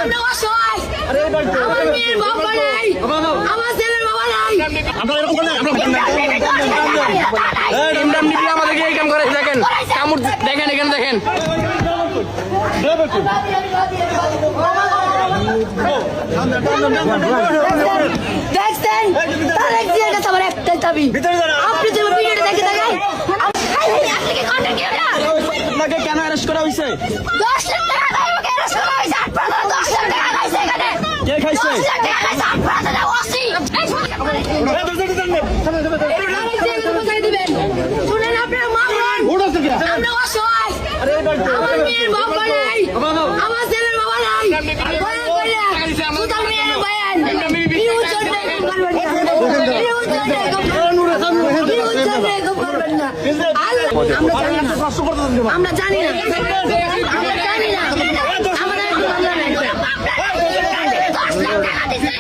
আমরা অসহায়। আমার মেয়ের বাবা নাই, আমার ছেলের বাবা নাই। আপনারা এরকম করেন, আমাদেরকে এই কাম করে দেখেন, কামড় দেখেন, এখানে দেখেন। দেখছেন তারেক জিয়ার কাছে আমার একটাই দাবি, আপনি যে ভিডিওটা দেখে দেখেন আপনি কি কন্টেন্ট ক্রিয়েটর? আপনাকে কেন অ্যারেস্ট করা হয়েছে? 10 লাখ টাকা দিয়ে আমাকে arrest করা হয়েছে। 10 লাখ টাকা খাইছে এখানে। কে খাইছে? 10 লাখ টাকা খাইছে। আপনারা ওসি শুনেন, আপনারা মামলান, আমরা অসহায়। আমার মেয়ের বাবা নাই, আমার ছেলের বাবা নাই। সুতার মেয়ের বায়ান ইউজ করতে করবেন না, ইউজ করবেন না। আমরা জানি না, আমরা জানি না, আমাদের মামলা নাই। 10 লাখ টাকা দিছে।